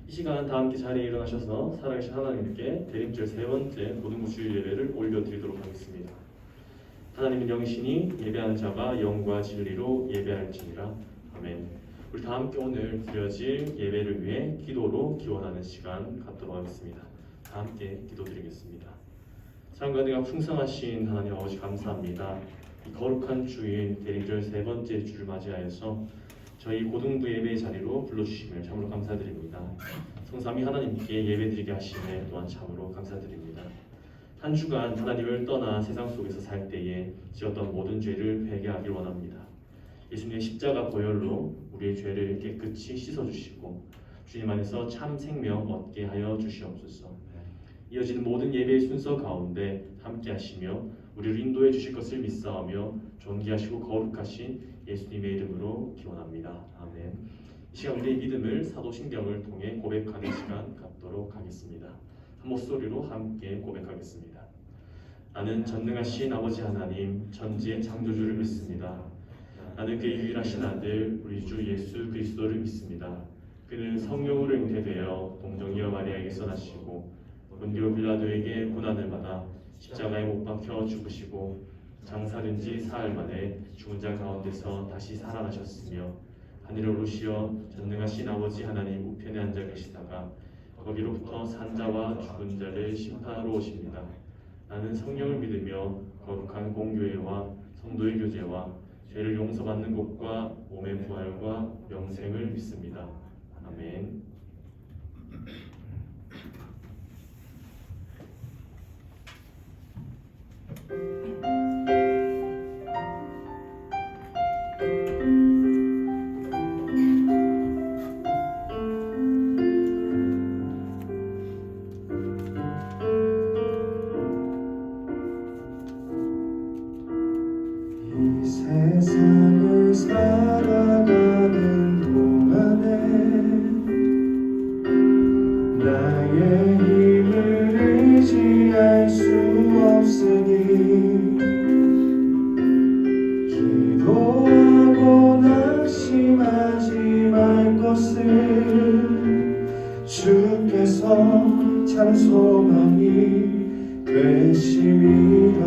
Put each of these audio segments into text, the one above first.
이 시간 다 함께 자리에 일어나셔서 살아계신 하나님께 대림절 세 번째 고등부 주일 예배를 올려드리도록 하겠습니다. 하나님은 영이시니 예배하는 자가 영과 진리로 예배할지니라. 아멘. 우리 다 함께 오늘 드려질 예배를 위해 기도로 기원하는 시간 갖도록 하겠습니다. 다 함께 기도드리겠습니다. 사랑과 풍성하신 하나님 아버지 감사합니다. 이 거룩한 주인 대림절 세 번째 주를 맞이하여서 저희 고등부 예배의 자리로 불러주심을 참으로 감사드립니다. 성삼위 하나님께 예배드리게 하심에 또한 참으로 감사드립니다. 한 주간 하나님을 떠나 세상 속에서 살 때에 지었던 모든 죄를 회개하길 원합니다. 예수님의 십자가 보혈로 우리의 죄를 깨끗이 씻어주시고 주님 안에서 참 생명 얻게 하여 주시옵소서. 이어지는 모든 예배의 순서 가운데 함께 하시며 우리를 인도해 주실 것을 믿사오며 존귀하시고 거룩하신 예수님의 이름으로 기원합니다. 아멘. 이 시간 우리의 믿음을 사도신경을 통해 고백하는 시간 갖도록 하겠습니다. 한 목소리로 함께 고백하겠습니다. 나는 전능하신 아버지 하나님 전지의 창조주를 믿습니다. 나는 그의 유일하신 아들 우리 주 예수 그리스도를 믿습니다. 그는 성령으로 잉태되어 동정이여 마리아에게서 나시고 본디오 빌라도에게 고난을 받아 십자가에 못 박혀 죽으시고 장사된 지 사흘 만에 죽은 자 가운데서 다시 살아나셨으며 하늘에 오르시어 전능하신 아버지 하나님 우편에 앉아 계시다가 거기로부터 산자와 죽은 자를 심판하러 오십니다. 나는 성령을 믿으며 거룩한 공교회와 성도의 교제와 죄를 용서받는 것과 몸의 부활과 영생을 믿습니다. 아멘. 이 세상을 살아가는 동안에 나의 힘을 의지할 수 없으니 기도하고 낙심하지 말 것을 주께서 참 소망이 되심이라.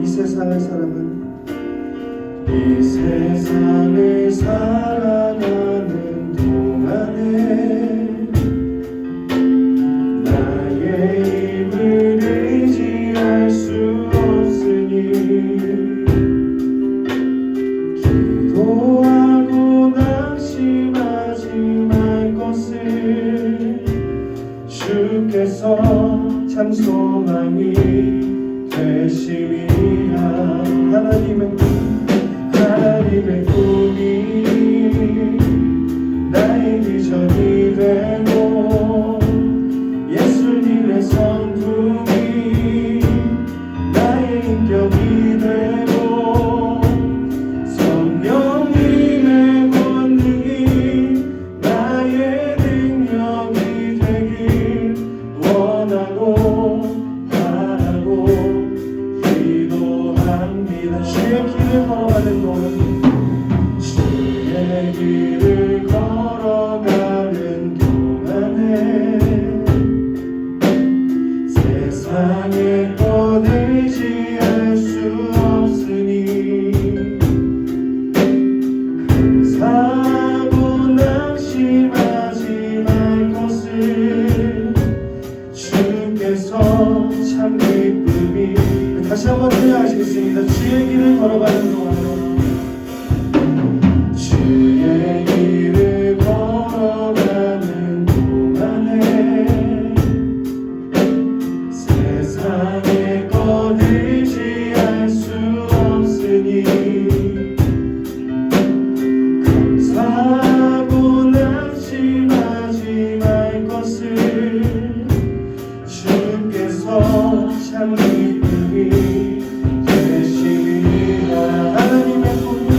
이 세상을 살아가는 이 세상을 살아가는 동안에 나의 힘을 의지할 수 없으니 기도하고 낙심하지 말 것을 주께서 참 소망이 되심이라. 하나님의 꿈이 나의 비전이 되고 예수님의 성품이 나의 인격이 되고 성령님의 권능이 나의 능력이 되길 원하고 바라고 기도합니다. 주의 길을 걸어가는 동안 주의 길을 걸어가는 동안에 세상의 것 의지할 수 없으니 감사하고 낙심하지 말 것을 주께서 참 기쁨이. 다시 한번 들려하시겠습니다. 주의 길을 걸어가는 동안에 주의 길을 걸어가는 동안에 세상의 것 의지할 수 없으니 감사하고 낙심하지 말 것을 주께서 참 기쁨이 되심이라. 하나님의 꿈이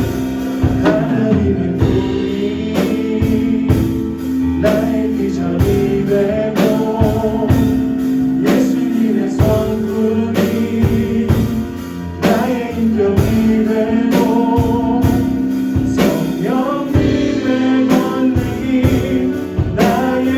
나의 비전이 되고 예수님의 성품이 나의 인격이 되고 성령님의 권능이 나의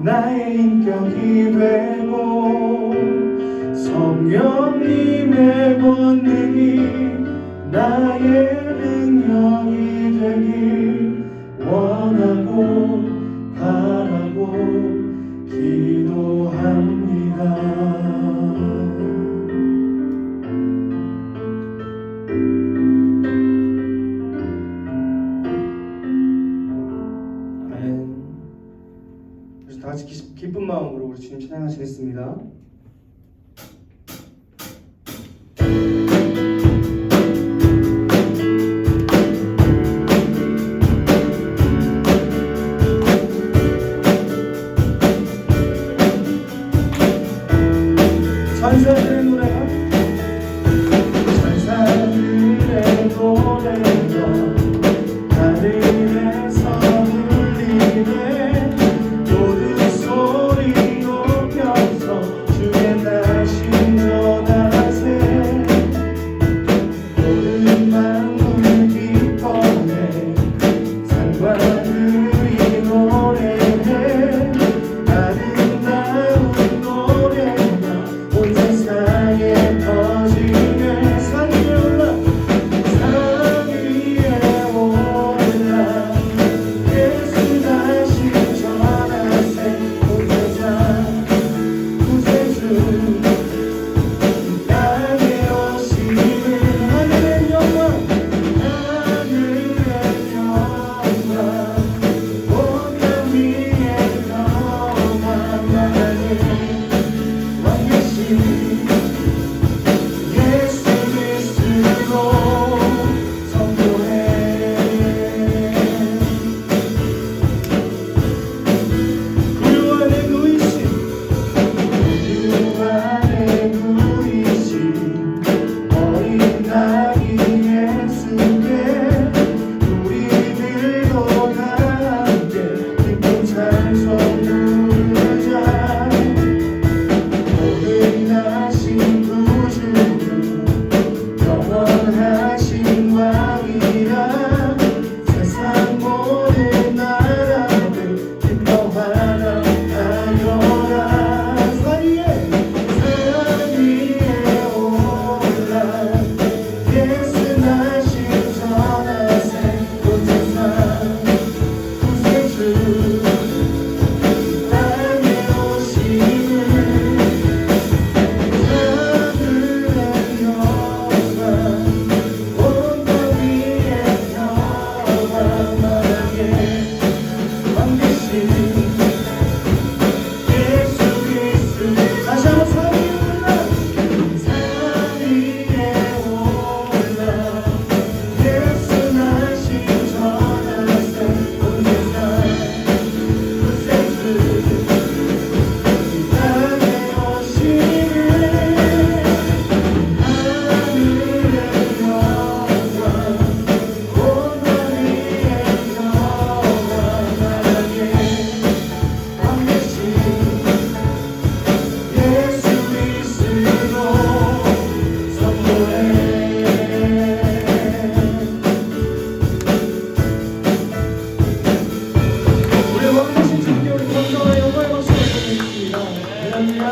나의 인격이 되고 성령님의 권능이 나의 능력이 되길 원하고 바라고 기도합니다. 다 같이 기쁜 마음으로 우리 주님 찬양하시겠습니다. 천사들의 노래가 천사들의 노래가 하늘에서 울리네. 모든 소리 높여서 주의 날신 전하세. 모든 만물 기뻐해 산과 들이 노래해. 아름다운 노래가 온 세상에 퍼지네. 산 위에 올라 산 위에 올라 예수 다시 전하세. 구세자 구세주 이 땅에 오시는 하늘의 영광 하늘의 영광 온 땅 위에 평안하게 왕이신 예수 그리스도로 선포해. 구유 안에 누이신 구유 안에 누이신 어린 나귀 예수께 우리들도 다 함께 기쁜 찬송 부르자. 모든하신 구주 영원하신 왕이라 세상 모든 나라들 기뻐하라 하여라. 산 위에 올라 예수 나신 전하세. 온 세상 구세주 땅에 오시는 하늘의 영광 온 땅 위에 평안하게 왕되신 예수 그리스도. 다시 한번 산 위에 올라 예수 나신 전하세. 온 세상 구세주 이 땅에 오시는 하늘의 영광 온 땅 위에 평안하게 왕되신 예수 그리스도 선포해. 우리 왕되신 주님께 우리 감사와 영광의 박수를 드리겠습니다. 할렐루야.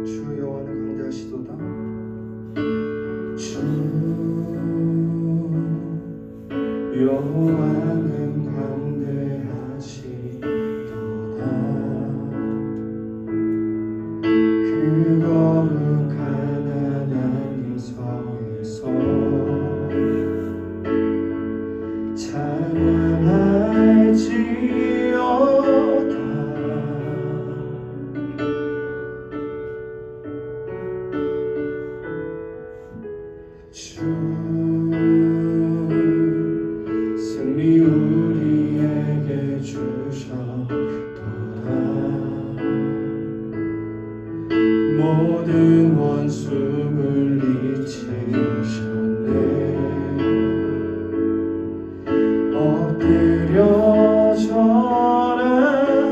주 여호와는 강대하시도다. 주 여호와는 강대하시도다. 그 거룩한 하나님 성에서 찬양할지어다. 주 승리 우리에게 주셨도다. 모든 원수 물리치셨네. 엎드려 절하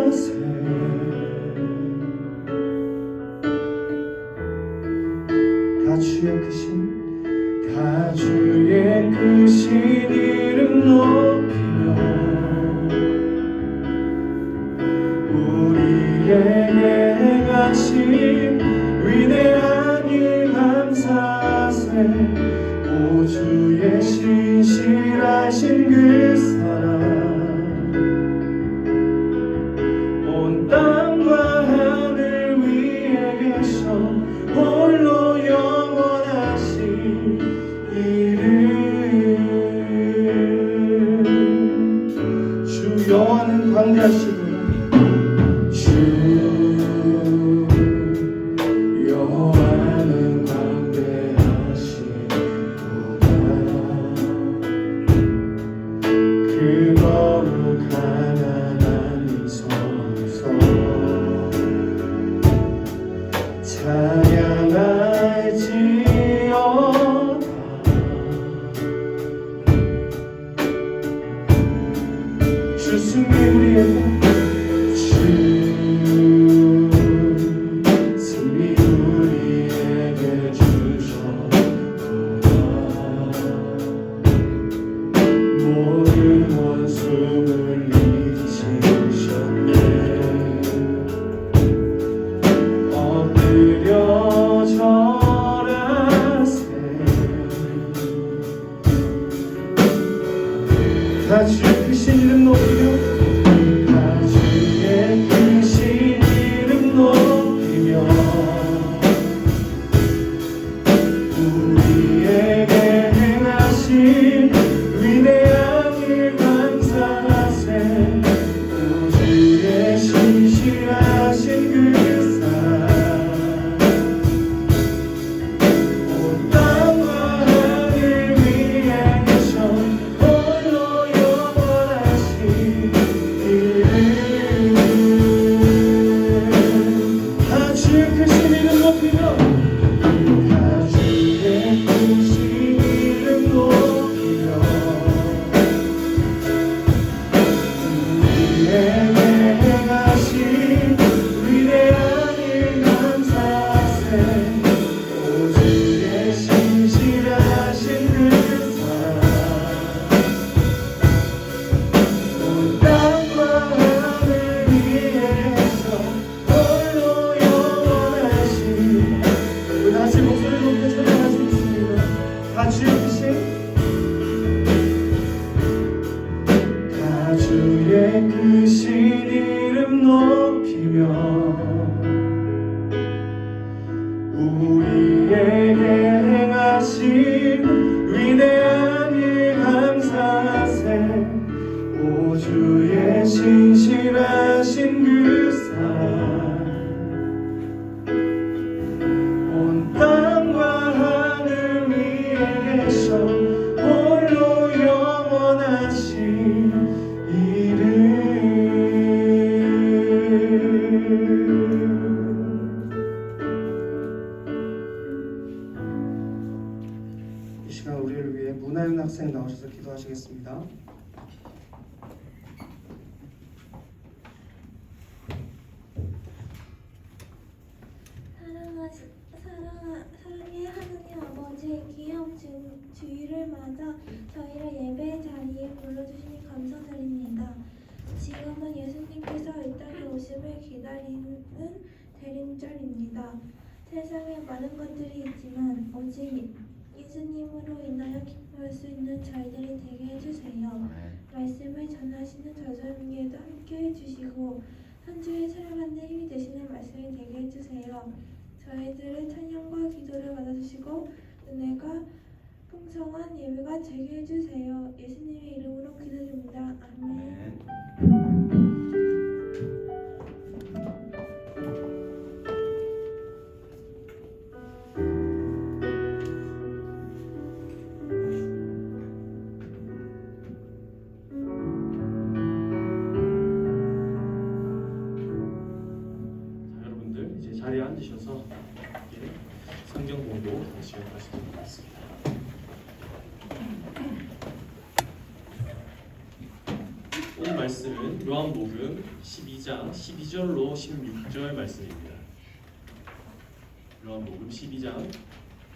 신실하신 그 사랑 온 땅과 하늘 위에 계셔 홀로 영원하신 이름 주 여호와는 광대하시고 주 여호와는 광대하시도다 그 거룩한 하나님 서서 찬양할지어다 주 승리 우리에게 주 승리 우리에게 주셨도다 모든 원수를 이기셨네 엎드려 절하세 다 주의 크신 이름 높이며 다 주의 크신 이름 높이며 우리에게 행하신 위대한 일 감사하세 우주의 신실하신 그 사랑 온 땅과 하늘 위에 계셔 홀로 영원하신 이름 다 주의 크신 이름 높이며 다 주의 크신 이름 높이며 우리에게 행하신 위대한 일 감사하세 오주의 신실하신 그 사랑 온 땅과 하늘 위에서 홀로 영원하신 우리 다시 목소리 높여 찬양할 수 있습니다. 다 주의 크신 다 주의 크신 이름 높이며 우리에게 행하신 위대한 일 감사하세 오주의 신실하신 그 사랑 온 땅과 하늘 위에 계셔 홀로 영원하신 이름 이 시간 우리를 위해 문하윤 학생 나오셔서 기도하시겠습니다. 사랑의 하나님 아버지 귀한 주일을 맞아 저희를 예배 자리에 불러주시니 감사드립니다. 지금은 예수님께서 이 땅에 오심을 기다리는 대림절입니다. 세상에 많은 것들이 있지만 오직 예수님으로 인하여 기뻐할 수 있는 저희들이 되게 해주세요. 말씀을 전하시는 저자님께도 함께 해주시고 한 주에 살아가는 힘이 되시는 말씀이 되게 해주세요. 저희들의 찬양과 기도를 받아주시고 은혜가 풍성한 예배가 되게 해주세요. 예수님의 이름으로 기도드립니다. 아멘. 자, 여러분들 이제 자리에 앉으셔서 이제 성경 공부 다시 하시도록 하겠습니다. 오늘 말씀은 요한복음 12장 12절로 16절 말씀입니다. 요한복음 12장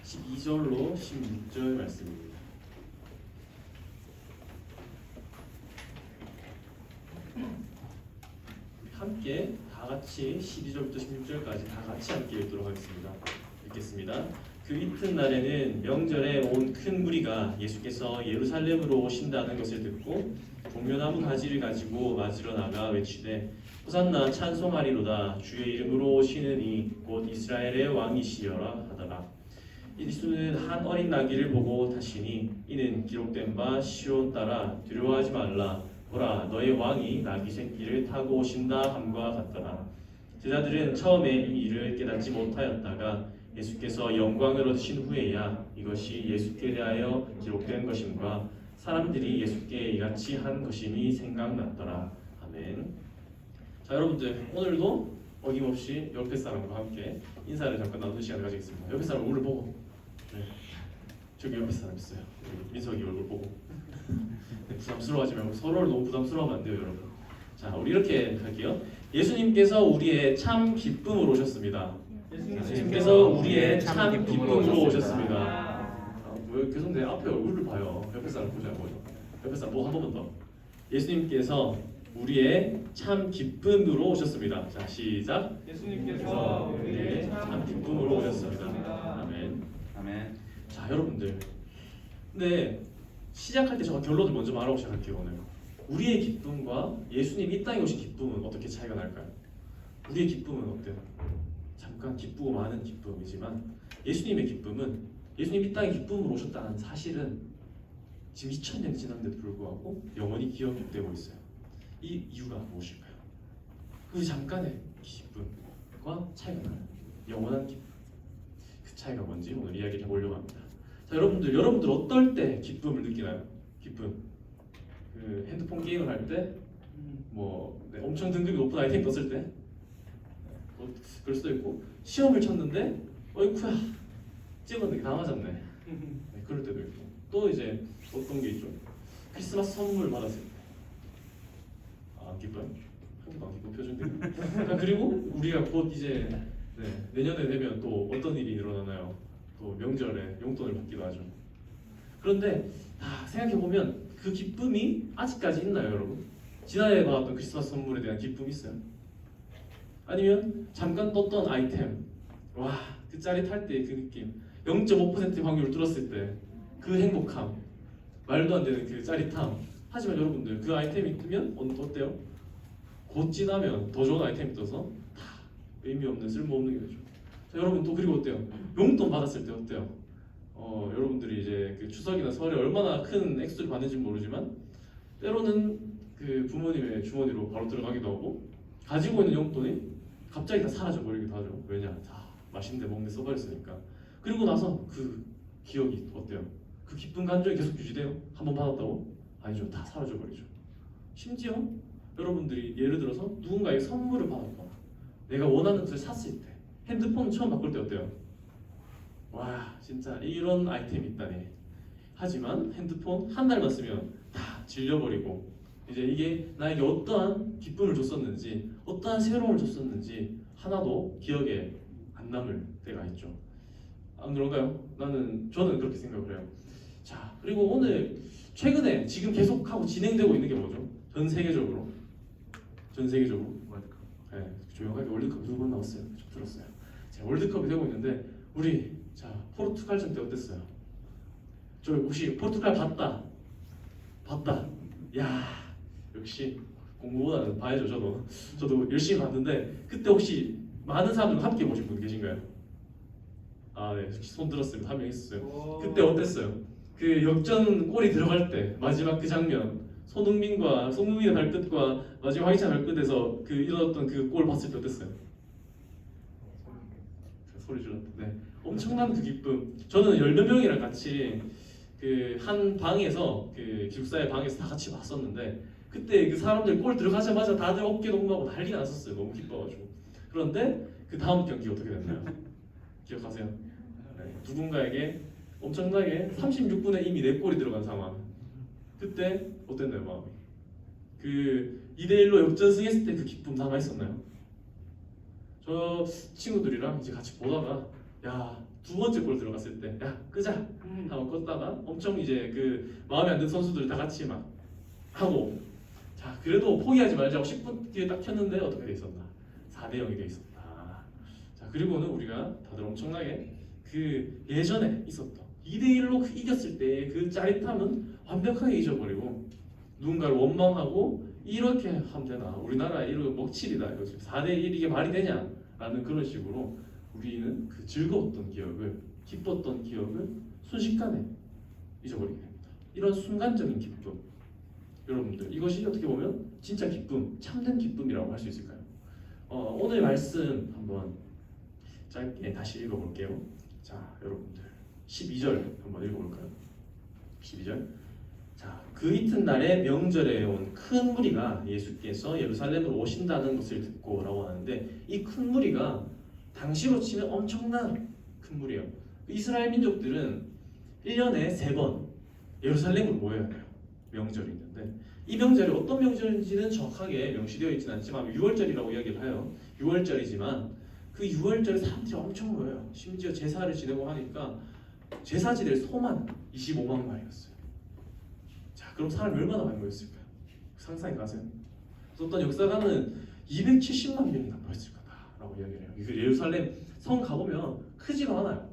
12절로 16절 말씀입니다. 우리 함께 다 같이 12절부터 16절까지 다 같이 함께 읽도록 하겠습니다. 읽겠습니다. 그 이튿날에는 명절에 온 큰 무리가 예수께서 예루살렘으로 오신다는 것을 듣고 동료나무 가지를 가지고 맞으러 나가 외치되 호산나 찬송하리로다 주의 이름으로 오시는 이 곧 이스라엘의 왕이시여라 하더라. 예수는 한 어린 나귀를 보고 타시니 이는 기록된 바 시온 따라 두려워하지 말라 보라 너의 왕이 나귀 새끼를 타고 오신다 함과 같더라. 제자들은 처음에 이 일을 깨닫지 못하였다가 예수께서 영광을 얻으신 후에야 이것이 예수께 대하여 기록된 것임과 사람들이 예수께 이같이 한 것임이 생각났더라. 아멘. 자 여러분들 오늘도 어김없이 옆에 사람과 함께 인사를 잠깐 나누는 시간을 가지겠습니다. 옆에 사람 얼굴 보고 네. 저기 옆에 사람 있어요. 여기 민석이 얼굴 보고 네, 부담스러워하지 말고 서로를 너무 부담스러워하면 안 돼요 여러분. 자 우리 이렇게 할게요. 예수님께서 우리의 참 기쁨으로 오셨습니다. 예수님께서 우리의 참 기쁨으로 오셨습니다. 왜 계속 내 앞에 얼굴을 봐요. 옆에 사람 보자고요. 옆에 사람 뭐 한 번만 더. 예수님께서 우리의 참 기쁨으로 오셨습니다. 자 시작. 예수님께서 우리의 참 기쁨으로 오셨습니다. 아멘. 아멘. 자 여러분들, 근데 시작할 때 제가 결론을 먼저 말하고 시작할게요. 오늘 우리의 기쁨과 예수님 이 땅에 오신 기쁨은 어떻게 차이가 날까요? 우리의 기쁨은 어때요? 잠깐 기쁘고 많은 기쁨이지만 예수님의 기쁨은 예수님 이 땅에 기쁨으로 오셨다는 사실은 지금 2000년 지났는데도 불구하고 영원히 기억되고 있어요. 이 이유가 무엇일까요? 그 잠깐의 기쁨과 차이가 나요. 영원한 기쁨. 그 차이가 뭔지 오늘 이야기를 해보려고 합니다. 자 여러분들 어떨 때 기쁨을 느끼나요? 기쁨. 그 핸드폰 게임을 할 때, 네, 엄청 등급이 높은 아이템 떴을 때, 그럴 수도 있고 시험을 쳤는데 어이쿠야 찍었는데 다 맞았네. 네, 그럴 때도 있고 또 이제 어떤 게 있죠? 크리스마스 선물 받았을 때. 안 기뻐요? 한 번도 안 기쁜 표정들. 그리고 우리가 곧 이제 내년에 되면 또 어떤 일이 일어나나요? 또 명절에 용돈을 받기도 하죠. 그런데 생각해보면 그 기쁨이 아직까지 있나요 여러분? 지난해 받았던 크리스마스 선물에 대한 기쁨이 있어요? 아니면 잠깐 떴던 아이템, 와, 그 짜릿할 때 그 느낌, 0.5%의 확률을 뚫었을 때 그 행복함, 말도 안 되는 그 짜릿함. 하지만 여러분들 그 아이템이 뜨면 어때요? 곧 지나면 더 좋은 아이템이 떠서 다 의미 없는 쓸모없는 게 되죠. 자, 여러분 또 그리고 어때요? 용돈 받았을 때 어때요? 여러분들이 이제 그 추석이나 설에 얼마나 큰 액수를 받는지 모르지만 때로는 그 부모님의 주머니로 바로 들어가기도 하고 가지고 있는 용돈이 갑자기 다 사라져 버리기도 하죠. 왜냐? 다 맛있는 데 먹는 데 써버렸으니까. 그리고 나서 그 기억이 어때요? 그 기쁜 감정이 계속 유지돼요? 한 번 받았다고? 아니죠. 다 사라져 버리죠. 심지어 여러분들이 예를 들어서 누군가에게 선물을 받았거나 내가 원하는 것을 샀을 때 핸드폰 처음 바꿀 때 어때요? 와 진짜 이런 아이템이 있다니. 하지만 핸드폰 한 달만 쓰면 다 질려버리고 이제 이게 나에게 어떠한 기쁨을 줬었는지 어떠한 새로움을 줬었는지 하나도 기억에 안 남을 때가 있죠. 안 그런가요? 저는 그렇게 생각을 해요. 자 그리고 오늘 최근에 지금 계속하고 진행되고 있는 게 뭐죠? 전 세계적으로 월드컵. 네, 조용하게 월드컵 누구 나왔어요? 저 들었어요. 자, 월드컵이 되고 있는데 우리 자 포르투갈전 때 어땠어요? 저 혹시 포르투갈 봤다. 야 역시 공부보다는 봐야죠. 저도 열심히 봤는데 그때 혹시 많은 사람들과 함께 보신 분 계신가요? 아 네, 손 들었어요. 한 명 있었어요. 그때 어땠어요? 그 역전 골이 들어갈 때 마지막 그 장면, 손흥민의 발끝과 마지막 황희찬 발끝에서 그 일어났던 그 골 봤을 때 어땠어요? 소리 질렀다. 네, 엄청난 그 기쁨. 저는 10몇 명이랑 같이 그 한 방에서 그 기숙사의 방에서 다 같이 봤었는데 그때 그 사람들 골 들어가자마자 다들 어깨 동무하고 난리가 났었어요. 너무 기뻐가지고. 그런데 그 다음 경기 어떻게 됐나요? 기억하세요? 네, 누군가에게 엄청나게 36분에 이미 4골이 들어간 상황. 그때 어땠나요 마음이? 그 2대1로 역전승했을 때 그 기쁨 남아있었나요? 저 친구들이랑 이제 같이 보다가 야 두 번째 골 들어갔을 때 야 끄자 하고 껐다가 엄청 이제 그 마음에 안 드는 선수들이 다 같이 막 하고 자 그래도 포기하지 말자고 10분 뒤에 딱 켰는데 어떻게 돼 있었나? 4대0이 돼 있었다. 자 그리고는 우리가 다들 엄청나게 그 예전에 있었던 2대1로 이겼을 때의 그 짜릿함은 완벽하게 잊어버리고 누군가를 원망하고 이렇게 하면 되나? 우리나라 이런 먹칠이다. 이거 지금 4대1 이게 말이 되냐? 라는 그런 식으로 우리는 그 즐거웠던 기억을, 기뻤던 기억을 순식간에 잊어버리게 됩니다. 이런 순간적인 기쁨, 여러분들 이것이 어떻게 보면 진짜 기쁨, 참된 기쁨이라고 할 수 있을까요? 오늘 말씀 한번 짧게 다시 읽어볼게요. 자, 여러분들 12절 한번 읽어볼까요? 12절. 자, 그 이튿날에 명절에 온 큰 무리가 예수께서 예루살렘으로 오신다는 것을 듣고라고 하는데, 이 큰 무리가 당시로 치면 엄청난 큰 무리예요. 이스라엘 민족들은 1년에 3번 예루살렘으로 모여야 돼요. 명절이 있는데, 이 명절이 어떤 명절인지는 정확하게 명시되어 있지는 않지만 6월절이라고 이야기를 해요. 6월절이지만 그 6월절에 사람들이 엄청 모여요. 심지어 제사를 지내고 하니까 제사지들 소만 25만 마리였어요. 자, 그럼 사람이 얼마나 많이 모였을까요? 상상해 가세요. 어떤 역사가는 270만 명이나 모였을 거다라고 이야기를 해요. 그 예루살렘 성 가보면 크지도 않아요.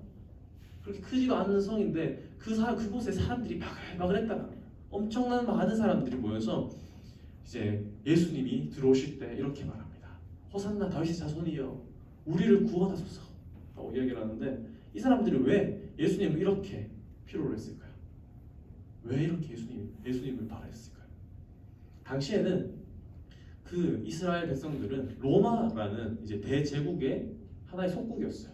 그렇게 크지도 않은 성인데 그곳에 사람들이 바글바글했다가 엄청난 많은 사람들이 모여서 이제 예수님이 들어오실 때 이렇게 말합니다. 호산나 다윗의 자손이여, 우리를 구원하소서 라고 이야기를 하는데, 이 사람들이 왜 예수님을 이렇게 필요로 했을까요? 왜 이렇게 예수님을 바라했을까요? 당시에는 그 이스라엘 백성들은 로마라는 이제 대제국의 하나의 속국이었어요.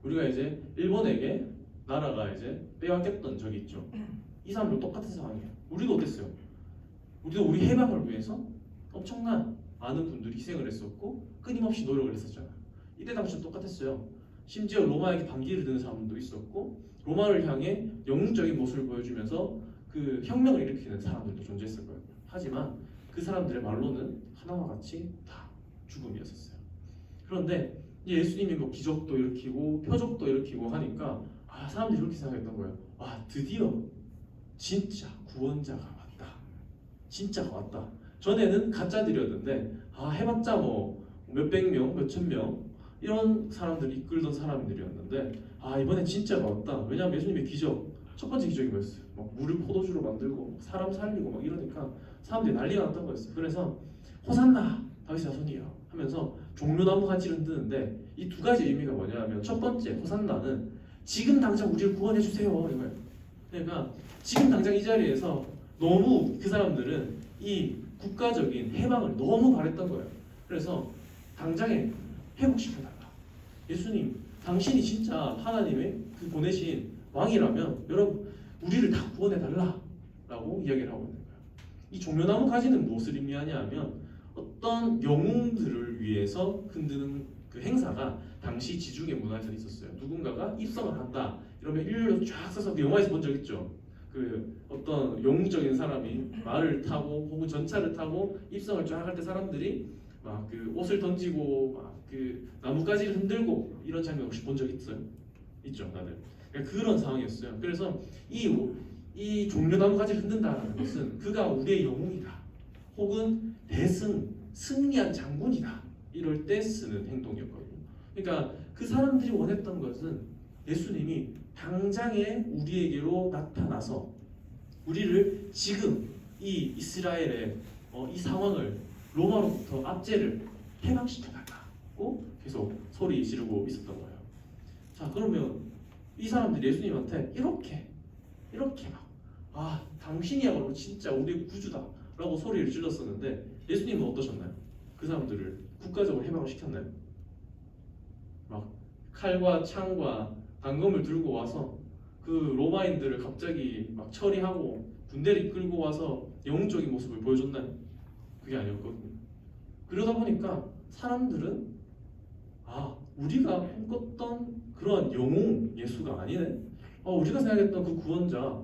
우리가 이제 일본에게 나라가 이제 빼앗겼던 적이 있죠. 이 사람들 똑같은 상황이에요. 우리도 어땠어요? 우리도 우리 해방을 위해서 엄청난 많은 분들이 희생을 했었고 끊임없이 노력을 했었잖아요. 이때 당시도 똑같았어요. 심지어 로마에게 반기를 드는 사람들도 있었고, 로마를 향해 영웅적인 모습을 보여주면서 그 혁명을 일으키는 사람들도 존재했을 거예요. 하지만 그 사람들의 말로는 하나와 같이 다 죽음이었었어요. 그런데 예수님이 뭐 기적도 일으키고 표적도 일으키고 하니까 사람들이 이렇게 생각했던 거예요. 드디어 진짜 구원자가 왔다. 진짜가 왔다. 전에는 가짜들이었는데 해봤자 뭐 몇백 명, 몇천 명 이런 사람들이 이끌던 사람들이었는데 이번에 진짜가 왔다. 왜냐하면 예수님의 기적, 첫 번째 기적이 뭐였어요? 막 물을 포도주로 만들고 사람 살리고 막 이러니까 사람들이 난리가 났던 거였어요. 그래서 호산나 다윗의 자손이여 하면서 종려나무 가지를 흔드는데, 이 두 가지 의미가 뭐냐면, 첫 번째 호산나는 지금 당장 우리를 구원해 주세요 이거예요. 그러니까 지금 당장 이 자리에서 너무 그 사람들은 이 국가적인 해방을 너무 바랬던 거예요. 그래서 당장에 회복시켜달라. 예수님, 당신이 진짜 하나님의 그 보내신 왕이라면 여러분 우리를 다 구원해달라 라고 이야기를 하고 있는 거예요. 이 종려나무 가지는 무엇을 의미하냐 하면, 어떤 영웅들을 위해서 흔드는 그 행사가 당시 지중해 문화에서 있었어요. 누군가가 입성을 한다 이러면 일렬로 쫙 서서, 그 영화에서 본 적 있죠. 그 어떤 영웅적인 사람이 말을 타고 혹은 전차를 타고 입성을 쫙 할 때 사람들이 막 그 옷을 던지고 막 그 나뭇가지를 흔들고 이런 장면 혹시 본 적 있어요? 있죠, 다들. 그러니까 그런 상황이었어요. 그래서 이 종려나무가지를 흔든다는 것은 그가 우리의 영웅이다, 혹은 승리한 장군이다 이럴 때 쓰는 행동이었거든요. 그러니까 그 사람들이 원했던 것은 예수님이 당장에 우리에게로 나타나서 우리를 지금 이 이스라엘의 이 상황을, 로마로부터 압제를 해방시켜달라고 계속 소리 지르고 있었던 거예요. 자, 그러면 이 사람들이 예수님한테 이렇게 막 당신이야말로 진짜 우리의 구주다 라고 소리를 질렀었는데, 예수님은 어떠셨나요? 그 사람들을 국가적으로 해방을 시켰나요? 막 칼과 창과 단검을 들고 와서 그 로마인들을 갑자기 막 처리하고 군대를 이끌고 와서 영웅적인 모습을 보여줬나요? 그게 아니었거든요. 그러다 보니까 사람들은 우리가 꿈꿨던 그런 영웅 예수가 아니네. 우리가 생각했던 그 구원자,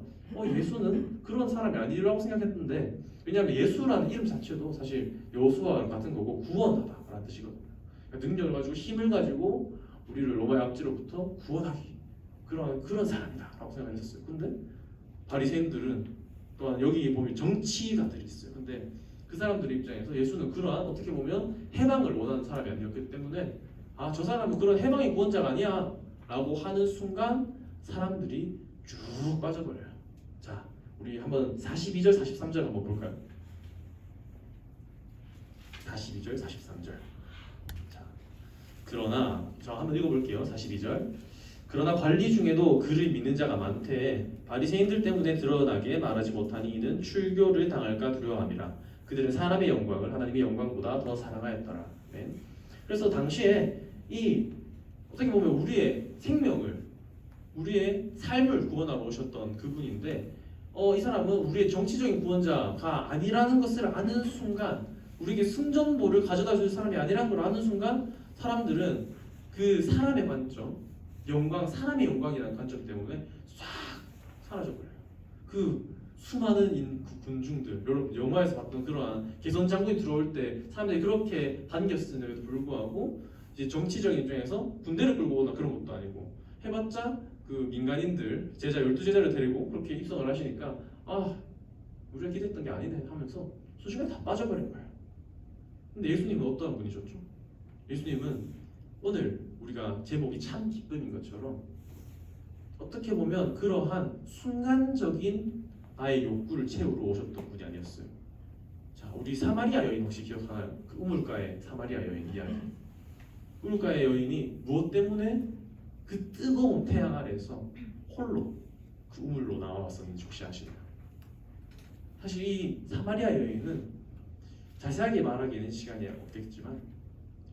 예수는 그런 사람이 아니라고 생각했는데, 왜냐하면 예수라는 이름 자체도 사실 여호수아 같은 거고 구원하다라는 뜻이거든요. 그러니까 능력을 가지고 힘을 가지고 우리를 로마의 압제로부터 구원하기, 그런 사람이다라고 생각했었어요. 근데 바리새인들은 또한 여기 보면 정치가들이 있어요. 근데 그 사람들 입장에서 예수는 그러한 어떻게 보면 해방을 원하는 사람이 아니었기 때문에 저 사람은 그런 해방의 구원자가 아니야 라고 하는 순간 사람들이 쭉 빠져버려요. 자, 우리 한번 42절, 43절 한번 볼까요? 42절, 43절. 자, 그러나 저 한번 읽어볼게요. 42절. 그러나 관리 중에도 그를 믿는 자가 많되 바리새인들 때문에 드러나게 말하지 못하니 이는 출교를 당할까 두려워함이라. 그들은 사람의 영광을 하나님의 영광보다 더 사랑하였더라. 네. 그래서 당시에 이 어떻게 보면 우리의 생명을, 우리의 삶을 구원하러 오셨던 그분인데, 이 사람은 우리의 정치적인 구원자가 아니라는 것을 아는 순간, 우리에게 승전보를 가져다 줄 사람이 아니라는 걸 아는 순간, 사람들은 그 사람의 관점, 영광, 사람의 영광이라는 관점 때문에 싹 사라져버려요. 그 수많은 그 군중들, 여러분 영화에서 봤던 그러한 개선 장군이 들어올 때 사람들이 그렇게 반겼음에도 불구하고 이제 정치적인 입장에서 군대를 끌고 오나 그런 것도 아니고 해봤자 그 민간인들 제자 12제자를 데리고 그렇게 입성을 하시니까 우리가 기대했던 게 아니네 하면서 순식간에 다 빠져버린 거예요. 근데 예수님은 어떠한 분이셨죠? 예수님은 오늘 우리가 제목이 참 기쁨인 것처럼 어떻게 보면 그러한 순간적인 나의 욕구를 채우러 오셨던 분이 아니었어요. 자, 우리 사마리아 여인 혹시 기억하나요? 그 우물가의 사마리아 여인 이야기. 우물가의 여인이 무엇 때문에 그 뜨거운 태양 아래에서 홀로 그 우물로 나와왔었는지 혹시 아시나요? 사실 이 사마리아 여인은 자세하게 말하기에는 시간이 없겠지만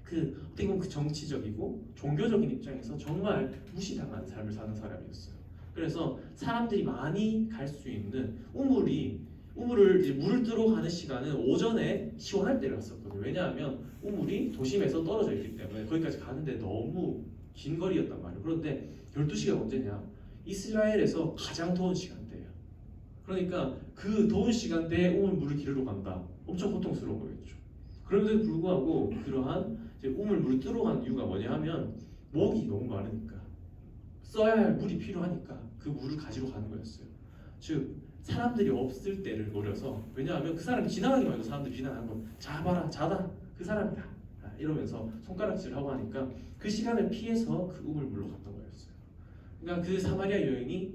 어떻게 보면 그 정치적이고 종교적인 입장에서 정말 무시당한 삶을 사는 사람이었어요. 그래서 사람들이 많이 갈 수 있는 우물을 이제 물을 뜨러 가는 시간은 오전에 시원할 때를 갔었거든요. 왜냐하면 우물이 도심에서 떨어져 있기 때문에 거기까지 가는데 너무 긴 거리였단 말이에요. 그런데 12시가 언제냐? 이스라엘에서 가장 더운 시간대예요. 그러니까 그 더운 시간대에 우물 물을 기르러 간다. 엄청 고통스러운 거겠죠. 그런데도 불구하고 그러한 이제 우물 물을 뜨러 간 이유가 뭐냐 하면 목이 너무 마르니까 써야 할 물이 필요하니까 그 물을 가지러 가는 거였어요. 즉 사람들이 없을 때를 노려서, 왜냐하면 그 사람이 지나가기만 해도 사람들이 지나가는 건 자봐라 자다 그 사람이다 이러면서 손가락질을 하고 하니까 그 시간을 피해서 그 우물 물로 갔던 거였어요. 그러니까 그 사마리아 여인이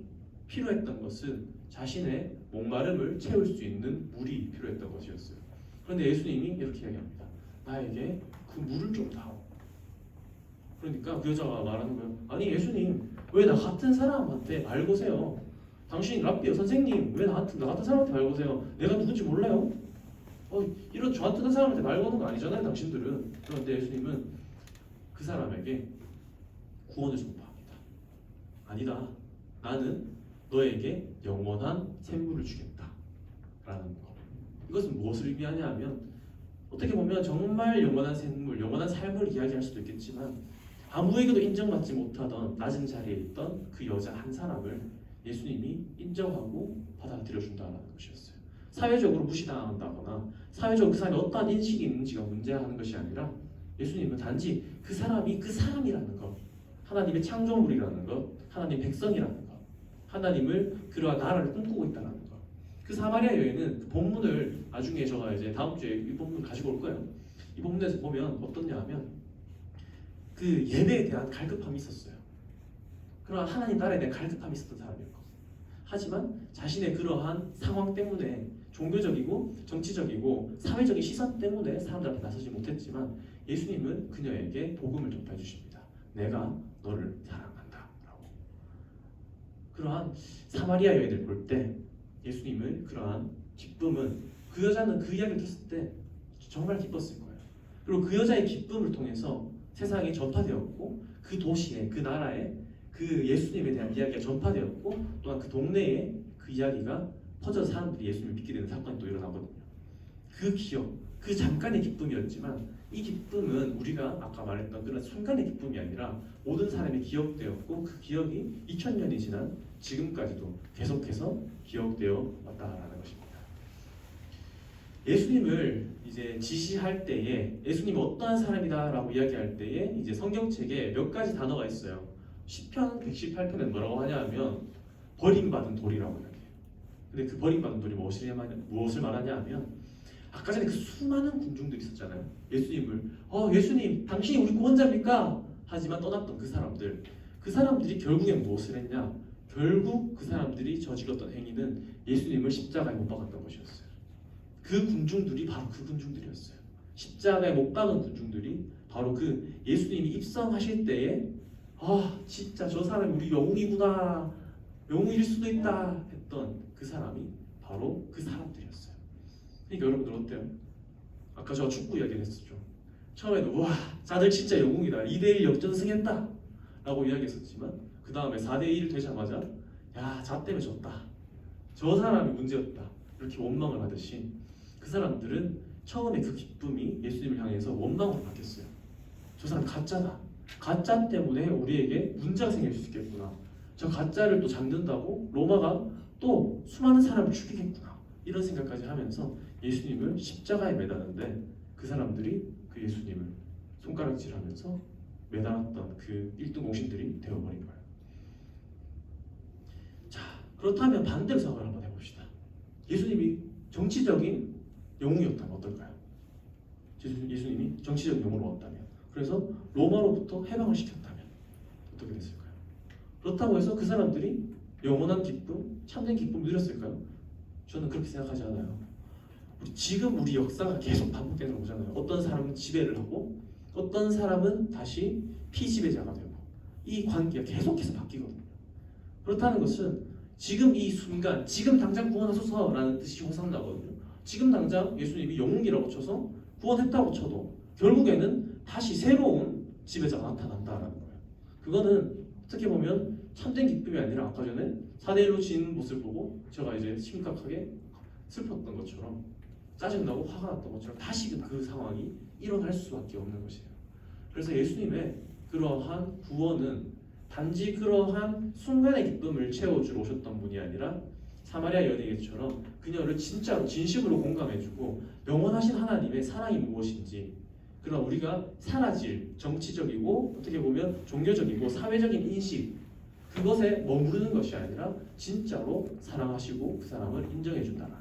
필요했던 것은 자신의 목마름을 채울 수 있는 물이 필요했던 것이었어요. 그런데 예수님이 이렇게 이야기합니다. 나에게 그 물을 좀 다오. 그러니까 그 여자가 말하는 거예요. 아니 예수님, 왜 나 같은 사람한테 말 거세요? 당신 랍비요 선생님, 왜 나 같은 사람한테 말 거세요? 내가 누군지 몰라요? 이런 저 같은 사람한테 말 거는 거 아니잖아요 당신들은. 그런데 예수님은 그 사람에게 구원을 선포합니다. 아니다, 나는 너에게 영원한 샘물을 주겠다 라는 거. 이것은 무엇을 의미하냐 하면, 어떻게 보면 정말 영원한 샘물, 영원한 삶을 이야기할 수도 있겠지만 아무에게도 인정받지 못하던 낮은 자리에 있던 그 여자 한 사람을 예수님이 인정하고 받아들여준다는 것이었어요. 사회적으로 무시당한다거나 사회적으로 그 사람이 어떠한 인식이 있는지가 문제하는 것이 아니라 예수님은 단지 그 사람이 그 사람이라는 것, 하나님의 창조물이라는 것, 하나님의 백성이라는 것, 하나님을 그러한 나라를 꿈꾸고 있다는 것. 그 사마리아 여인은 그 본문을 나중에 제가 이제 다음 주에 이 본문 가지고 올 거예요. 이 본문에서 보면 어떻냐 하면 그 예배에 대한 갈급함이 있었어요. 그러한 하나님 나라에 대한 갈급함이 있었던 사람이었거든요. 하지만 자신의 그러한 상황 때문에 종교적이고 정치적이고 사회적인 시선 때문에 사람들 앞에 나서지 못했지만 예수님은 그녀에게 복음을 전파해 주십니다. 내가 너를 사랑한다 라고. 그러한 사마리아 여인을 볼 때 예수님의 그러한 기쁨은, 그 여자는 그 이야기를 들었을 때 정말 기뻤을 거예요. 그리고 그 여자의 기쁨을 통해서 세상에 전파되었고 그 도시에, 그 나라에 그 예수님에 대한 이야기가 전파되었고 또한 그 동네에 그 이야기가 퍼져서 사람들이 예수님을 믿게 되는 사건이 또 일어나거든요. 그 기억, 그 잠깐의 기쁨이었지만 이 기쁨은 우리가 아까 말했던 그런 순간의 기쁨이 아니라 모든 사람이 기억되었고 그 기억이 2000년이 지난 지금까지도 계속해서 기억되어 왔다라는 것입니다. 예수님을 이제 지시할 때에 예수님이 어떠한 사람이다라고 이야기할 때에 이제 성경책에 몇 가지 단어가 있어요. 시편 118편에 뭐라고 하냐면 버림받은 돌이라고 이야기해요. 근데 그 버림받은 돌이 무엇을 말하냐 하면 아까 전에 그 수많은 군중들이 있었잖아요. 예수님을 예수님 당신이 우리 구원자입니까? 하지만 떠났던 그 사람들, 그 사람들이 결국엔 무엇을 했냐? 결국 그 사람들이 저질렀던 행위는 예수님을 십자가에 못 박았던 것이었어요. 그 군중들이 바로 그 군중들이었어요. 십자가에 못 박은 군중들이 바로 그 예수님이 입성하실 때에 아 진짜 저 사람이 우리 영웅이구나, 영웅일 수도 있다 했던 그 사람이 바로 그 사람들이었어요. 그러니까 여러분들 어때요? 아까 저 축구 이야기를 했었죠. 처음에는 와 다들 진짜 영웅이다, 2대1 역전승했다 라고 이야기했었지만 그 다음에 4대1 되자마자 야 자 때문에 졌다, 저 사람이 문제였다 이렇게 원망을 하듯이 그 사람들은 처음에 그 기쁨이 예수님을 향해서 원망으로 바뀌었어요. 저 사람 가짜다, 가짜 때문에 우리에게 문제가 생길 수 있겠구나, 저 가짜를 또 잡는다고 로마가 또 수많은 사람을 죽이겠구나 이런 생각까지 하면서 예수님을 십자가에 매다는데 그 사람들이 그 예수님을 손가락질하면서 매달았던 그 1등 공신들이 되어버린 거예요. 자, 그렇다면 반대로 생각을 한번 해봅시다. 예수님이 정치적인 영웅이었다면 어떨까요? 예수님이 정치적인 영웅으로 왔다면, 그래서 로마로부터 해방을 시켰다면 어떻게 됐을까요? 그렇다고 해서 그 사람들이 영원한 기쁨, 참된 기쁨을 누렸을까요? 저는 그렇게 생각하지 않아요. 지금 우리 역사가 계속 반복되는 걸 보잖아요. 어떤 사람은 지배를 하고 어떤 사람은 다시 피지배자가 되고 이 관계가 계속해서 바뀌거든요. 그렇다는 것은 지금 이 순간, 지금 당장 구원하소서라는 뜻이 호상나거든요. 지금 당장 예수님이 영웅이라고 쳐서 구원했다고 쳐도 결국에는 다시 새로운 지배자가 나타난다라는 거예요. 그거는 어떻게 보면 참된 기쁨이 아니라 아까 전에 4대1로 진 모습을 보고 제가 이제 심각하게 슬펐던 것처럼, 짜증나고 화가 났던 것처럼 다시 그 상황이 일어날 수밖에 없는 것이에요. 그래서 예수님의 그러한 구원은 단지 그러한 순간의 기쁨을 채워주러 오셨던 분이 아니라 사마리아 여인에게처럼 그녀를 진짜로 진심으로 공감해주고 영원하신 하나님의 사랑이 무엇인지, 그러나 우리가 사라질 정치적이고 어떻게 보면 종교적이고 사회적인 인식, 그것에 머무르는 것이 아니라 진짜로 사랑하시고 그 사람을 인정해준다는 것,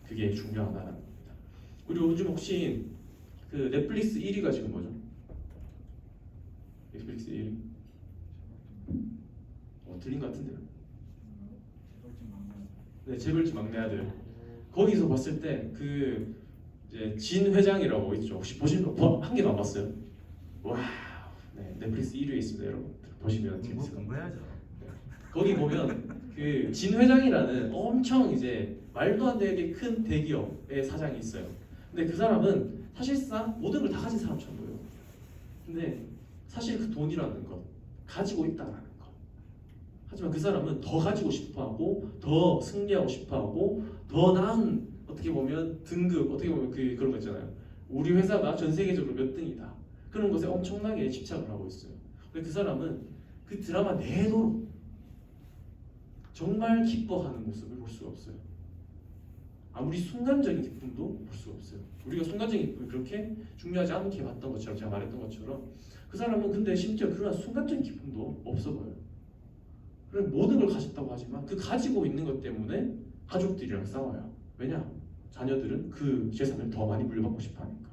그게 중요하다는 겁니다. 그리고 요즘 혹시 그 넷플릭스 1위가 지금 뭐죠? 넷플릭스 1위? 들린 것 같은데요? 네, 재벌집 막내 아들. 거기서 봤을 때 그 이제 진 회장이라고 있죠. 혹시 보신 거 한 개도 안 봤어요? 와, 네, 넷플릭스 1위에 있습니다, 여러분. 보시면 재밌을 겁니다. 공부해야죠. 거기 보면 그 진 회장이라는 엄청 이제 말도 안 되게 큰 대기업의 사장이 있어요. 근데 그 사람은 사실상 모든 걸 다 가진 사람처럼 보여요. 근데 사실 그 돈이라는 것 가지고 있다라는 것. 하지만 그 사람은 더 가지고 싶어하고 더 승리하고 싶어하고 더 나은 어떻게 보면 등급, 어떻게 보면 그런 거 있잖아요. 우리 회사가 전 세계적으로 몇 등이다. 그런 것에 엄청나게 집착을 하고 있어요. 근데 그 사람은 그 드라마 내도록 정말 기뻐하는 모습을 볼 수가 없어요. 아무리 순간적인 기쁨도 볼 수가 없어요. 우리가 순간적인 기쁨이 그렇게 중요하지 않게 봤던 것처럼, 제가 말했던 것처럼 그 사람은 근데 심지어 그런 순간적인 기쁨도 없어 보여요. 그래 모든 걸 가졌다고 하지만 그 가지고 있는 것 때문에 가족들이랑 싸워요. 왜냐? 자녀들은 그 재산을 더 많이 물려받고 싶어 하니까.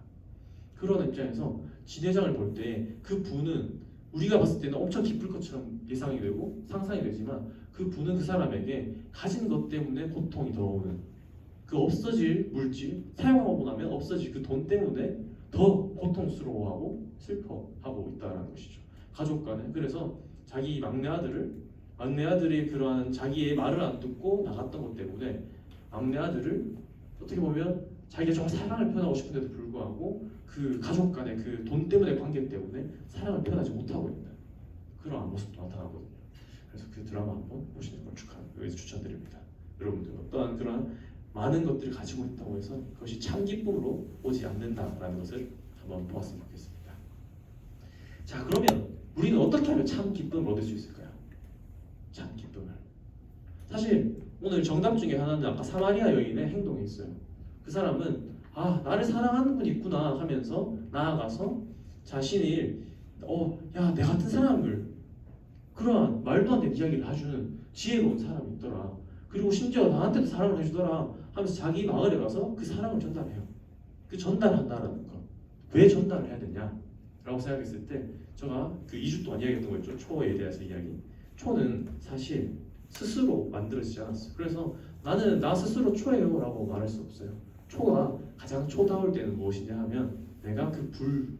그런 입장에서 진회장을 볼 때 그 부는 우리가 봤을 때는 엄청 기쁠 것처럼 예상이 되고 상상이 되지만 그 부는 그 사람에게 가진 것 때문에 고통이 더 오는, 그 없어질 물질, 사용하고 나면 없어질 그 돈 때문에 더 고통스러워하고 슬퍼하고 있다는 것이죠. 가족 간에. 그래서 자기 막내 아들이 그러한 자기의 말을 안 듣고 나갔던 것 때문에 막내 아들을 어떻게 보면 자기가 정말 사랑을 표현하고 싶은데도 불구하고 그 가족 간의 그 돈 때문에 관계 때문에 사랑을 표현하지 못하고 있는 그런 모습도 나타나거든요. 그래서 그 드라마 한번 보시는 걸 추천드립니다. 여러분들 어떠한 그런 많은 것들을 가지고 있다고 해서 그것이 참 기쁨으로 오지 않는다라는 것을 한번 보았으면 좋겠습니다. 자, 그러면 우리는 어떻게 하면 참 기쁨을 얻을 수 있을까요? 참 기쁨을. 사실 오늘 정답 중에 하나는 아까 사마리아 여인의 행동이 있어요. 그 사람은 아 나를 사랑하는 분이 있구나 하면서 나아가서 자신이 야 내 같은 사람을 그러한 말도 안 되는 이야기를 해주는 지혜로운 사람이 있더라. 그리고 심지어 나한테도 사랑을 해주더라 하면서 자기 마을에 가서 그 사랑을 전달해요. 그 전달한다라는 것. 왜 전달을 해야 되냐? 라고 생각했을 때 제가 그 2주 동안 이야기했던 거였죠. 초에 대해서 이야기. 초는 사실 스스로 만들어지지 않았어요. 그래서 나는 나 스스로 초예요 라고 말할 수 없어요. 초가 가장 초다울 때는 무엇이냐 하면 내가 그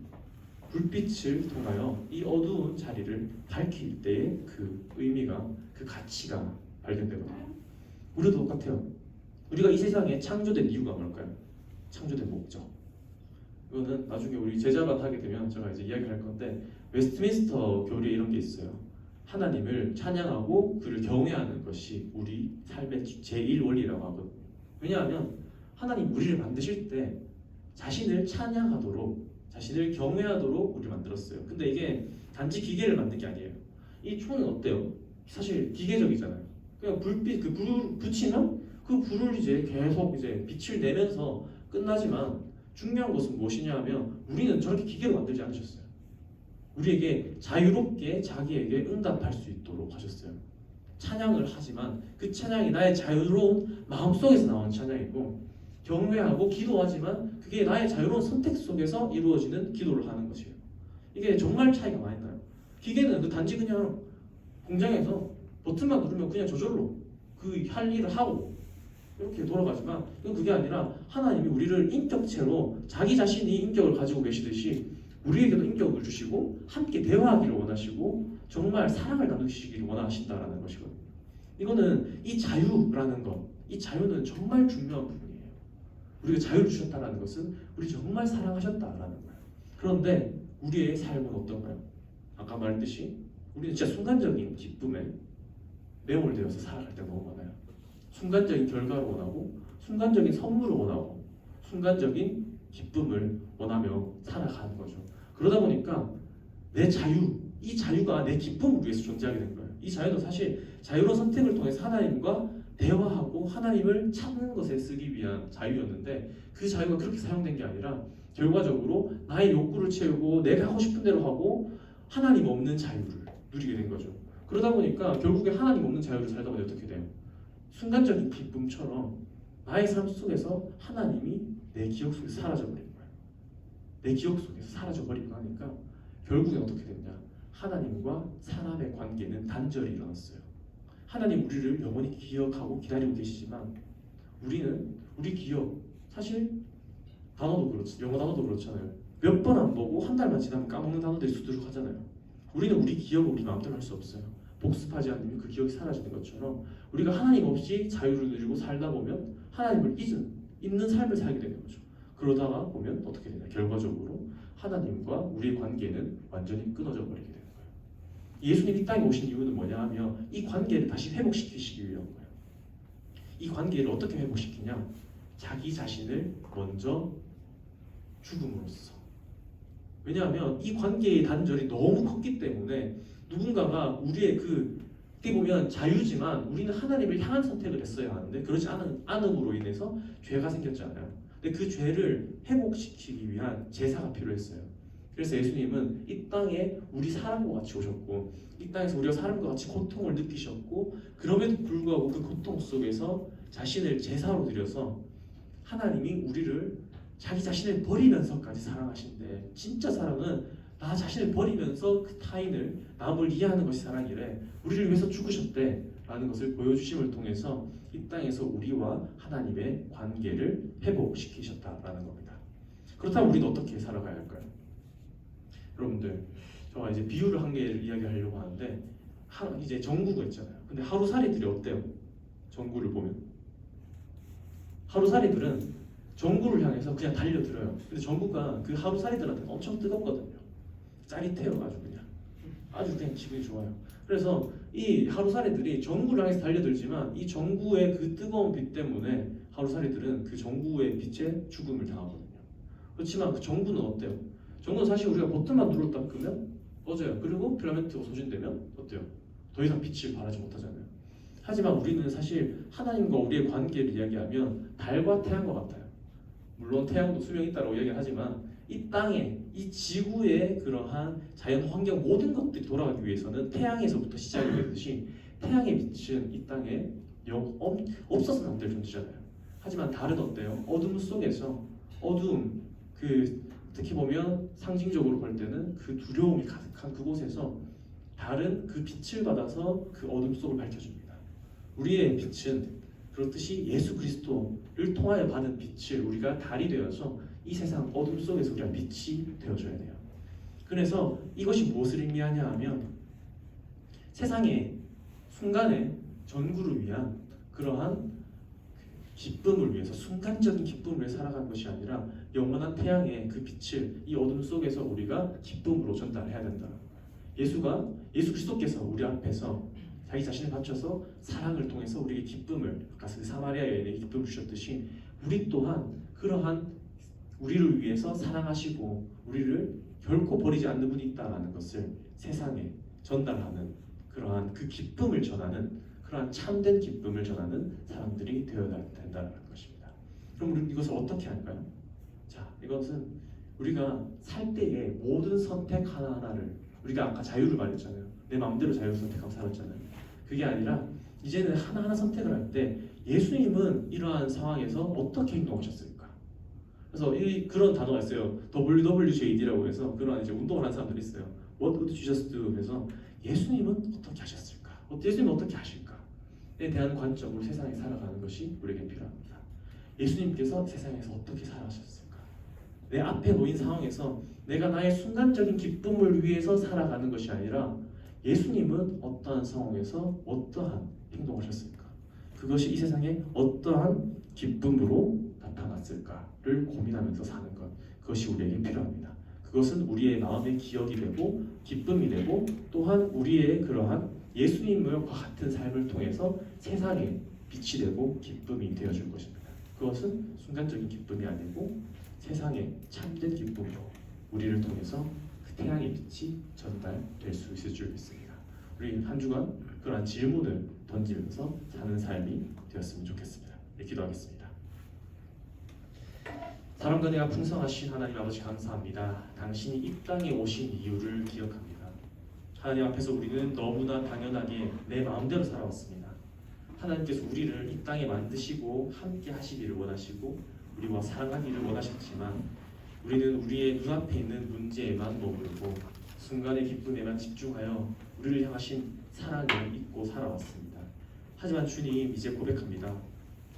불빛을 통하여 이 어두운 자리를 밝힐 때의 그 의미가, 그 가치가 발견되거든요. 우리도 똑같아요. 우리가 이 세상에 창조된 이유가 뭘까요? 창조된 목적. 이거는 나중에 우리 제자반 하게 되면 제가 이제 이야기할 건데, 웨스트민스터 교리에 이런 게 있어요. 하나님을 찬양하고 그를 경외하는 것이 우리 삶의 제1 원리라고 하거든요. 왜냐하면 하나님 우리를 만드실 때 자신을 찬양하도록, 자신을 경외하도록 우리를 만들었어요. 근데 이게 단지 기계를 만든 게 아니에요. 이 초는 어때요? 사실 기계적이잖아요. 그냥 불빛, 그 불을 붙이면 그 불을 이제 계속 이제 빛을 내면서 끝나지만, 중요한 것은 무엇이냐 하면 우리는 저렇게 기계로 만들지 않으셨어요. 우리에게 자유롭게 자기에게 응답할 수 있도록 하셨어요. 찬양을 하지만 그 찬양이 나의 자유로운 마음속에서 나온 찬양이고, 경외하고 기도하지만 그게 나의 자유로운 선택 속에서 이루어지는 기도를 하는 것이에요. 이게 정말 차이가 많이 나요. 기계는 그 단지 그냥 공장에서 버튼만 누르면 그냥 저절로 그 할 일을 하고 이렇게 돌아가지만, 그게 아니라 하나님이 우리를 인격체로 자기 자신이 인격을 가지고 계시듯이 우리에게도 인격을 주시고 함께 대화하기를 원하시고 정말 사랑을 나누시기를 원하신다라는 것이거든요. 이거는 이 자유라는 것, 이 자유는 정말 중요한 부분이에요. 우리가 자유를 주셨다는 것은 우리 정말 사랑하셨다라는 거예요. 그런데 우리의 삶은 어떤가요? 아까 말했듯이 우리는 진짜 순간적인 기쁨에 매몰되어서 살아갈 때가 너무 많아요. 순간적인 결과를 원하고, 순간적인 선물을 원하고, 순간적인 기쁨을 원하며 살아가는 거죠. 그러다 보니까 내 자유, 이 자유가 내 기쁨을 위해서 존재하게 된 거예요. 이 자유는 사실 자유로운 선택을 통해서 하나님과 대화하고 하나님을 찾는 것에 쓰기 위한 자유였는데, 그 자유가 그렇게 사용된 게 아니라 결과적으로 나의 욕구를 채우고 내가 하고 싶은 대로 하고 하나님 없는 자유를 누리게 된 거죠. 그러다 보니까 결국에 하나님 없는 자유를 살다 보니 어떻게 돼요? 순간적인 기쁨처럼 나의 삶 속에서 하나님이 내 기억 속에서 사라져버린 거예요. 내 기억 속에서 사라져버리고 하니까 결국에 어떻게 됐냐? 하나님과 사람의 관계는 단절이 일어났어요. 하나님 우리를 영원히 기억하고 기다리고 계시지만 우리는 우리 기억, 사실 단어도 그렇지, 영어 단어도 그렇잖아요. 몇 번 안 보고 한 달만 지나면 까먹는 단어들이 수두룩하잖아요. 우리는 우리 기억을 우리 마음대로 할 수 없어요. 복습하지 않으면 그 기억이 사라지는 것처럼 우리가 하나님 없이 자유를 누리고 살다 보면 하나님을 잊는 삶을 살게 되는 거죠. 그러다가 보면 어떻게 되냐? 결과적으로 하나님과 우리의 관계는 완전히 끊어져 버리게 되는 거예요. 예수님 이 땅에 오신 이유는 뭐냐 하면 이 관계를 다시 회복시키시기 위한 거예요. 이 관계를 어떻게 회복시키냐? 자기 자신을 먼저 죽음으로써. 왜냐하면 이 관계의 단절이 너무 컸기 때문에 누군가가 우리의 어떻게 보면 자유지만 우리는 하나님을 향한 선택을 했어야 하는데 그렇지 않음으로 인해서 죄가 생겼잖아요. 근데 그 죄를 회복시키기 위한 제사가 필요했어요. 그래서 예수님은 이 땅에 우리 사람과 같이 오셨고, 이 땅에서 우리가 사람과 같이 고통을 느끼셨고, 그럼에도 불구하고 그 고통 속에서 자신을 제사로 드려서 하나님이 우리를 자기 자신을 버리면서까지 사랑하신대. 진짜 사랑은 나 자신을 버리면서 그 타인을, 남을 이해하는 것이 사랑이래. 우리를 위해서 죽으셨대 라는 것을 보여주심을 통해서 이 땅에서 우리와 하나님의 관계를 회복시키셨다라는 겁니다. 그렇다면 우리는 어떻게 살아가야 할까요? 여러분들, 제가 이제 비유를 한 개를 이야기하려고 하는데, 이제 정구가 있잖아요. 근데 하루살이들이 어때요? 정구를 보면 하루살이들은 정구를 향해서 그냥 달려들어요. 근데 정구가 그 하루살이들한테는 엄청 뜨겁거든요. 짜릿해요. 아주 그냥 기분이 좋아요. 그래서 이 하루살이들이 정구를 향해서 달려들지만 이 정구의 그 뜨거운 빛 때문에 하루살이들은 그 정구의 빛에 죽음을 당하거든요. 그렇지만 그 정구는 어때요? 정구는 사실 우리가 버튼만 눌렀다 끄면 꺼져요. 그리고 필라멘트가 소진되면 어때요? 더 이상 빛을 발하지 못하잖아요. 하지만 우리는 사실 하나님과 우리의 관계를 이야기하면 달과 태양과 같아요. 물론 태양도 수명이 있다고 이야기하지만 이 땅에, 이 지구의 그러한 자연 환경 모든 것들이 돌아가기 위해서는 태양에서부터 시작이 되듯이 태양의 빛은 이 땅에 없어서는 안 될 존재잖아요. 하지만 달은 어때요? 어둠 속에서 어두움, 그 어떻게 보면 상징적으로 볼 때는 그 두려움이 가득한 그곳에서 다른 그 빛을 받아서 그 어둠 속을 밝혀줍니다. 우리의 빛은 그렇듯이 예수 그리스도를 통하여 받은 빛을 우리가 달이 되어서 이 세상 어둠 속에서 우리가 빛이 되어줘야 돼요. 그래서 이것이 무엇을 의미하냐 하면 세상의 순간의 전구를 위한 그러한 기쁨을 위해서, 순간적인 기쁨을 위해 살아가는 것이 아니라 영원한 태양의 그 빛을 이 어둠 속에서 우리가 기쁨으로 전달해야 된다. 예수 그리스도께서 우리 앞에서 자기 자신을 바쳐서 사랑을 통해서 우리에게 기쁨을, 아까 그 사마리아 여인에게 기쁨을 주셨듯이 우리 또한 그러한 우리를 위해서 사랑하시고 우리를 결코 버리지 않는 분이 있다라는 것을 세상에 전달하는 그러한 그 기쁨을 전하는, 그러한 참된 기쁨을 전하는 사람들이 되어야 된다는 것입니다. 그럼 우리는 이것을 어떻게 할까요? 자, 이것은 우리가 살 때의 모든 선택 하나하나를, 우리가 아까 자유를 말했잖아요. 내 마음대로 자유를 선택하고 살았잖아요. 그게 아니라 이제는 하나하나 선택을 할 때 예수님은 이러한 상황에서 어떻게 행동하셨을까? 그래서 그런 단어가 있어요. WWJD라고 해서 그런 이제 운동을 하는 사람들이 있어요. What would Jesus do? 그래서 예수님은 어떻게 하셨을까? 예수님은 어떻게 하실까?에 대한 관점으로 세상에 살아가는 것이 우리에게 필요합니다. 예수님께서 세상에서 어떻게 살아가셨을까? 내 앞에 놓인 상황에서 내가 나의 순간적인 기쁨을 위해서 살아가는 것이 아니라 예수님은 어떠한 상황에서 어떠한 행동을 하셨을까? 그것이 이 세상에 어떠한 기쁨으로 나타났을까를 고민하면서 사는 것, 그것이 우리에게 필요합니다. 그것은 우리의 마음의 기억이 되고 기쁨이 되고 또한 우리의 그러한 예수님과 같은 삶을 통해서 세상에 빛이 되고 기쁨이 되어줄 것입니다. 그것은 순간적인 기쁨이 아니고 세상의 참된 기쁨으로 우리를 통해서 그 태양의 빛이 전달될 수 있을 줄 믿습니다. 우리 한 주간 그러한 질문을 던지면서 사는 삶이 되었으면 좋겠습니다. 네, 기도하겠습니다. 사랑과 은혜가 풍성하신 하나님 아버지 감사합니다. 당신이 이 땅에 오신 이유를 기억합니다. 하나님 앞에서 우리는 너무나 당연하게 내 마음대로 살아왔습니다. 하나님께서 우리를 이 땅에 만드시고 함께 하시기를 원하시고 우리와 사랑하기를 원하셨지만 우리는 우리의 눈앞에 있는 문제에만 머무르고 순간의 기쁨에만 집중하여 우리를 향하신 사랑을 잊고 살아왔습니다. 하지만 주님, 이제 고백합니다.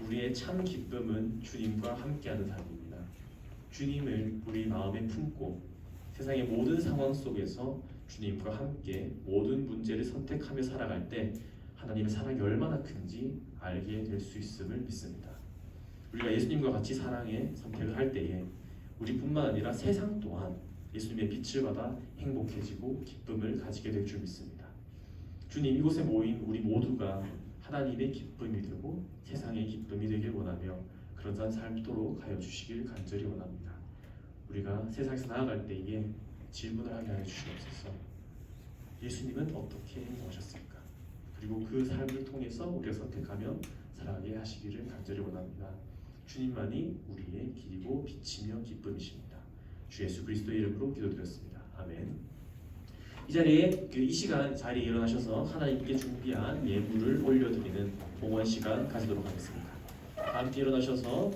우리의 참 기쁨은 주님과 함께하는 삶입니다. 주님을 우리 마음에 품고 세상의 모든 상황 속에서 주님과 함께 모든 문제를 선택하며 살아갈 때 하나님의 사랑이 얼마나 큰지 알게 될 수 있음을 믿습니다. 우리가 예수님과 같이 사랑의 선택을 할 때에 우리뿐만 아니라 세상 또한 예수님의 빛을 받아 행복해지고 기쁨을 가지게 될 줄 믿습니다. 주님, 이곳에 모인 우리 모두가 하나님의 기쁨이 되고 세상의 기쁨이 되길 원하며 그런 삶 살도록 하여 주시길 간절히 원합니다. 우리가 세상에서 나아갈 때에 질문을 하게 하여 주시옵소서. 예수님은 어떻게 행동하셨을까? 그리고 그 삶을 통해서 우리가 선택하며 살아가게 하시기를 간절히 원합니다. 주님만이 우리의 길이고 빛이며 기쁨이십니다. 주 예수 그리스도의 이름으로 기도드렸습니다. 아멘. 이 자리에 이 시간 자리에 일어나셔서 하나님께 준비한 예물을 올려드리는 봉헌 시간 가지도록 하겠습니다. 함께 일어나셔서